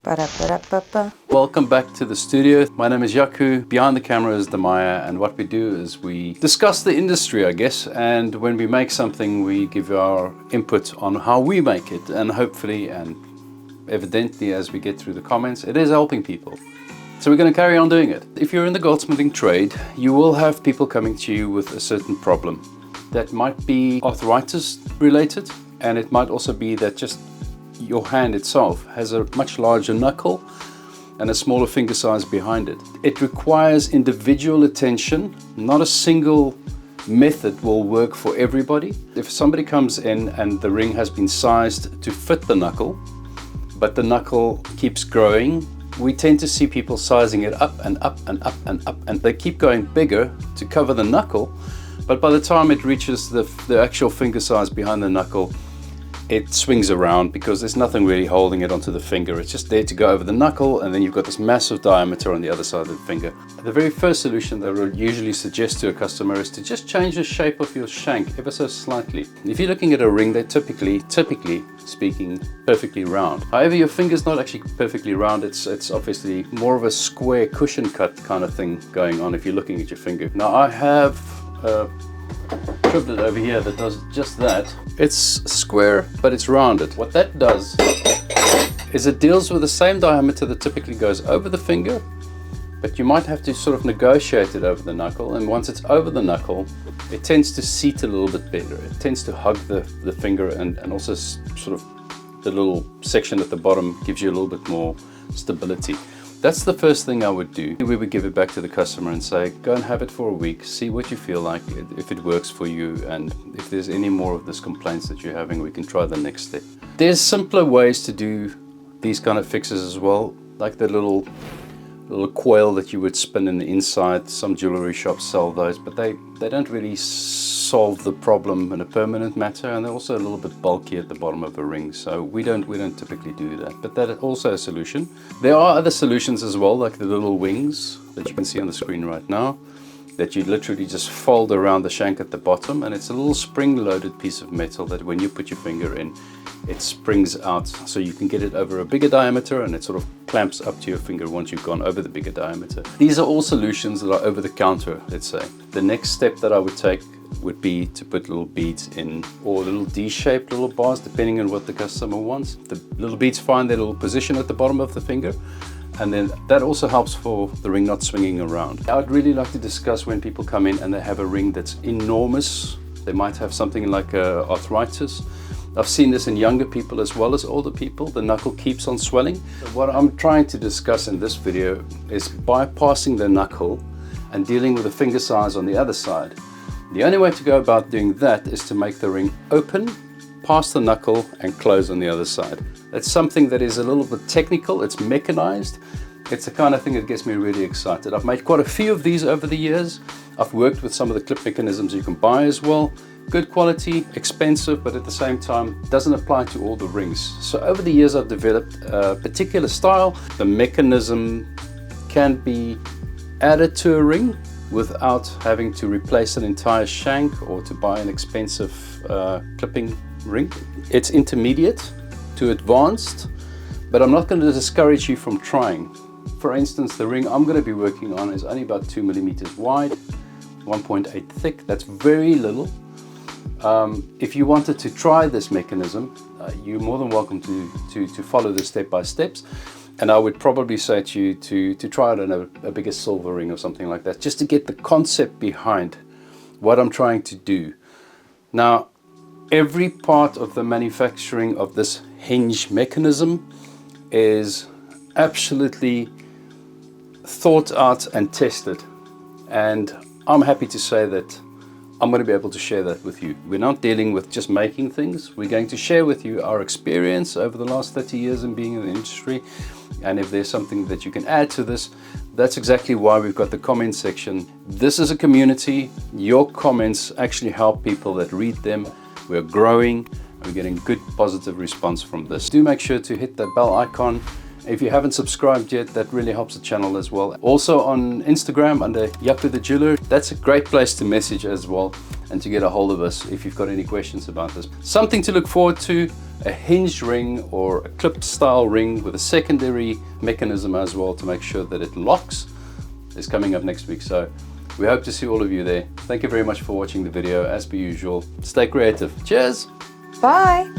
Ba-da-ba-da-ba-ba. Welcome back to the studio. My name is Yaku. Behind the camera is Damaya, and what we do is we discuss the industry, I guess, and when we make something, we give our input on how we make it, and hopefully and evidently as we get through the comments, it is helping people. So we're going to carry on doing it. If you're in the goldsmithing trade, you will have people coming to you with a certain problem. That might be arthritis related, and it might also be that just your hand itself has a much larger knuckle and a smaller finger size behind it. It requires individual attention. Not a single method will work for everybody. If somebody comes in and the ring has been sized to fit the knuckle, but the knuckle keeps growing, we tend to see people sizing it up and up and up and up, and they keep going bigger to cover the knuckle, but by the time it reaches the actual finger size behind the knuckle, it swings around because there's nothing really holding it onto the finger. It's just there to go over the knuckle, and then you've got this massive diameter on the other side of the finger. The very first solution that I would usually suggest to a customer is to just change the shape of your shank ever so slightly. If you're looking at a ring, they're typically speaking, perfectly round. However, your finger's not actually perfectly round. It's obviously more of a square cushion cut kind of thing going on if you're looking at your finger. Now I have a triplet over here that does just that. It's square, but it's rounded. What that does is it deals with the same diameter that typically goes over the finger, but you might have to sort of negotiate it over the knuckle, and once it's over the knuckle, it tends to seat a little bit better. It tends to hug the finger, and also sort of the little section at the bottom gives you a little bit more stability. That's the first thing I would do. We would give it back to the customer and say, go and have it for a week, see what you feel like, if it works for you, and if there's any more of this complaints that you're having, we can try the next step. There's simpler ways to do these kind of fixes as well, like the little coil that you would spin in the inside. Some jewelry shops sell those, but they don't really solve the problem in a permanent matter, and they're also a little bit bulky at the bottom of a ring, so we don't typically do that, but that is also a solution. There are other solutions as well, like the little wings that you can see on the screen right now, that you literally just fold around the shank at the bottom, and it's a little spring-loaded piece of metal that when you put your finger in, it springs out, so you can get it over a bigger diameter, and it sort of clamps up to your finger once you've gone over the bigger diameter. These are all solutions that are over the counter, let's say. The next step that I would take would be to put little beads in, or little D-shaped little bars, depending on what the customer wants. The little beads find their little position at the bottom of the finger, and then that also helps for the ring not swinging around. I would really like to discuss when people come in and they have a ring that's enormous. They might have something like arthritis. I've seen this in younger people as well as older people. The knuckle keeps on swelling. What I'm trying to discuss in this video is bypassing the knuckle and dealing with the finger size on the other side. The only way to go about doing that is to make the ring open past the knuckle and close on the other side. It's something that is a little bit technical, it's mechanized. It's the kind of thing that gets me really excited. I've made quite a few of these over the years. I've worked with some of the clip mechanisms you can buy as well. Good quality, expensive, but at the same time doesn't apply to all the rings. So over the years I've developed a particular style. The mechanism can be added to a ring without having to replace an entire shank or to buy an expensive clipping ring. It's intermediate to advanced, but I'm not going to discourage you from trying. For instance, the ring I'm going to be working on is only about 2 millimeters wide, 1.8 thick. That's very little. If you wanted to try this mechanism, you're more than welcome to follow the step-by-steps. And I would probably say to you to try it on a bigger silver ring or something like that, just to get the concept behind what I'm trying to do. Now, every part of the manufacturing of this hinge mechanism is absolutely thought out and tested. And I'm happy to say that I'm going to be able to share that with you. We're not dealing with just making things. We're going to share with you our experience over the last 30 years in being in the industry. And if there's something that you can add to this, that's exactly why we've got the comment section. This is a community. Your comments actually help people that read them. We're growing. We're getting good positive response from this. Do make sure to hit that bell icon. If you haven't subscribed yet, that really helps the channel as well. Also on Instagram under Yaku the Jeweler, that's a great place to message as well. and to get a hold of us if you've got any questions about this. Something to look forward to, a hinged ring or a clip style ring with a secondary mechanism as well to make sure that it locks, is coming up next week. So we hope to see all of you there. Thank you very much for watching the video. As per usual, stay creative. Cheers. Bye.